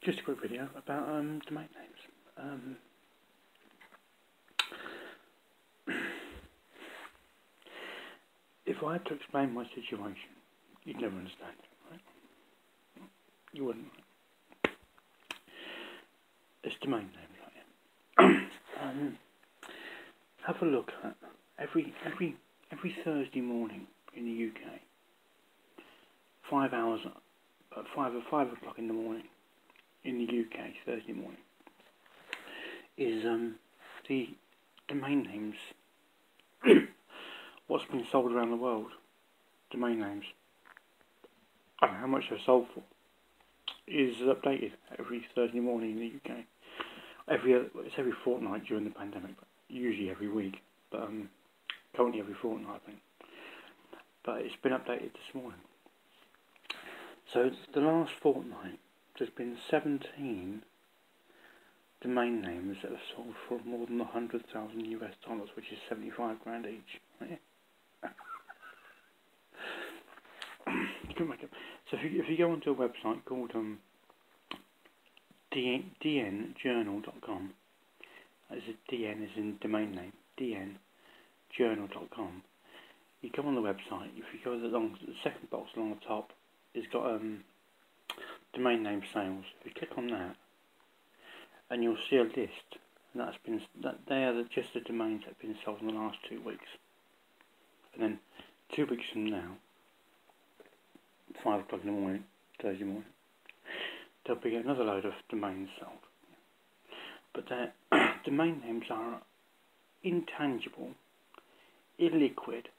Just a quick video about domain names. If I had to explain my situation, you'd never understand, right? You wouldn't. It's domain names, right? Have a look at every Thursday morning in the UK. 5 hours at 5 o'clock in the morning in the UK, Thursday morning, is the domain names. What's been sold around the world, domain names, I don't know how much they're sold for, is updated every Thursday morning in the UK. It's every fortnight during the pandemic, but usually every week, but currently every fortnight, I think. But it's been updated this morning. So the last fortnight, there's been 17 domain names that have sold for more than $100,000 US, which is 75 grand each. Right? So if you go onto a website called dnjournal.com, that's a DN is in domain name, dnjournal.com. You go on the website. If you go along the second box along the top, it's got domain name sales. If you click on that, and you'll see a list, and they are just the domains that have been sold in the last 2 weeks. And then 2 weeks from now, 5 o'clock in the morning, Thursday morning, there'll be another load of domains sold. But their domain names are intangible, illiquid,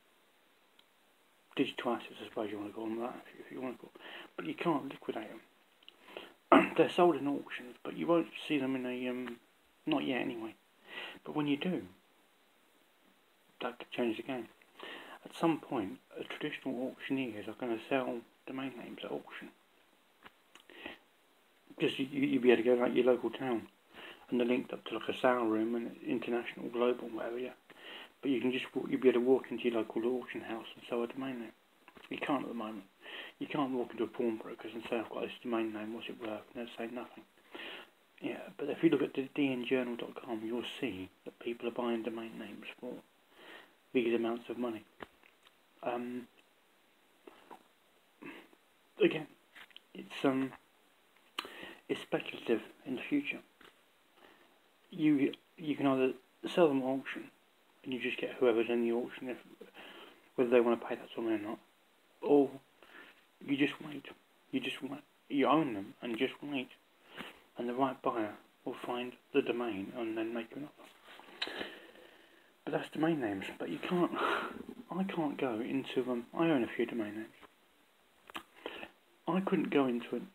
digital assets, I suppose you want to call them that, if you want to call them. But you can't liquidate them. They're sold in auctions, but you won't see them in a, not yet anyway. But when you do, that could change the game. At some point, traditional auctioneers are going to sell domain names at auction. Because you'll be able to go like your local town, and they're linked up to like a sale room and international, global, whatever, yeah. But you'll be able to walk into your local auction house and sell a domain name. You can't at the moment. You can't walk into a pawnbroker's and say, I've got this domain name, what's it worth? And they'll say nothing. Yeah, but if you look at the dnjournal.com, you'll see that people are buying domain names for big amounts of money. Again, it's speculative in the future. You can either sell them at auction, and you just get whoever's in the auction, whether they want to pay that sum or not, or you just wait. You own them, and just wait, and the right buyer will find the domain and then make you an offer. But that's domain names. But you can't. I can't go into them. I own a few domain names. I couldn't go into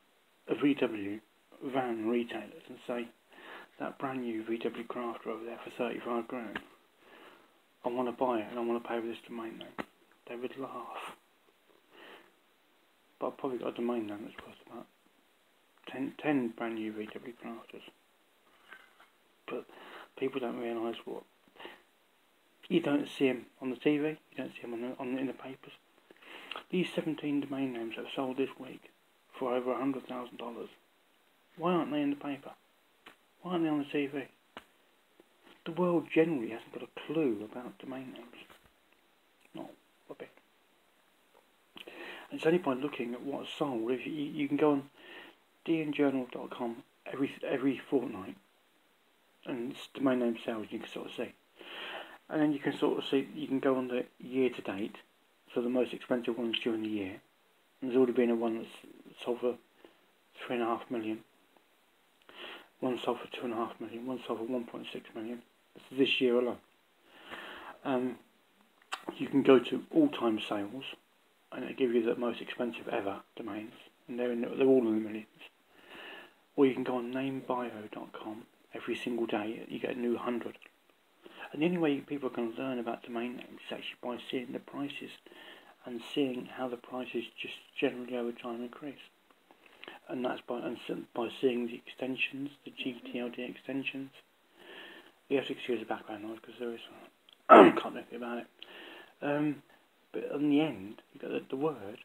a VW van retailers and say that brand new VW Crafter over there for 35 grand. I want to buy it and I want to pay with this domain name. They would laugh. But I've probably got a domain name that's worth about 10 brand new VW Crafters. But people don't realise what. You don't see them on the TV, you don't see them in the papers. These 17 domain names that have sold this week for over $100,000. Why aren't they in the paper? Why aren't they on the TV? The world generally hasn't got a clue about domain names. Not a bit. And it's only by looking at what's sold. If you can go on dnjournal.com every fortnight, and it's domain name sales you can sort of see. And then you can sort of see, you can go on the year to date, so the most expensive ones during the year. And there's already been a one that's sold for 3.5 million. One sold for 2.5 million, one sold for 1.6 million. This is this year alone. You can go to all-time sales, and they give you the most expensive ever domains, and they're all in the millions. Or you can go on namebio.com every single day. You get a new 100. And the only way people can learn about domain names is actually by seeing the prices and seeing how the prices just generally over time increase. And that's by seeing the extensions, the GTLD extensions. You have to excuse the background noise because there is can't do anything about it. But in the end, you've got the word,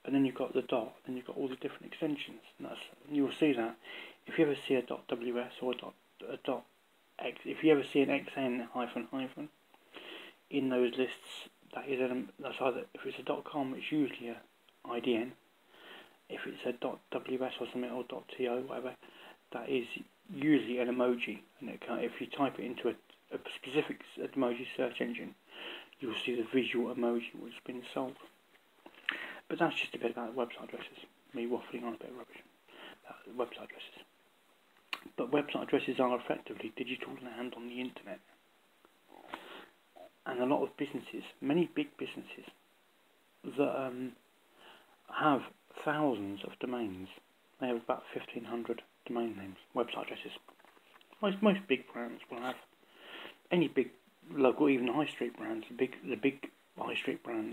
and then you've got the dot, and you've got all the different extensions. And you'll see that if you ever see a .ws or a .x, if you ever see an .xn hyphen hyphen in those lists, that's either, if it's a .com, it's usually a IDN. If it's a .ws or something, or .to, whatever, that is usually an emoji, and if you type it into a specific emoji search engine, you'll see the visual emoji which has been sold. But that's just a bit about website addresses. Me waffling on a bit of rubbish about website addresses. But website addresses are effectively digital land on the internet. And a lot of businesses, many big businesses, that have thousands of domains. They have about 1,500 domain names, website addresses. Most big brands will have, any big local, even high street brands, the big high street brands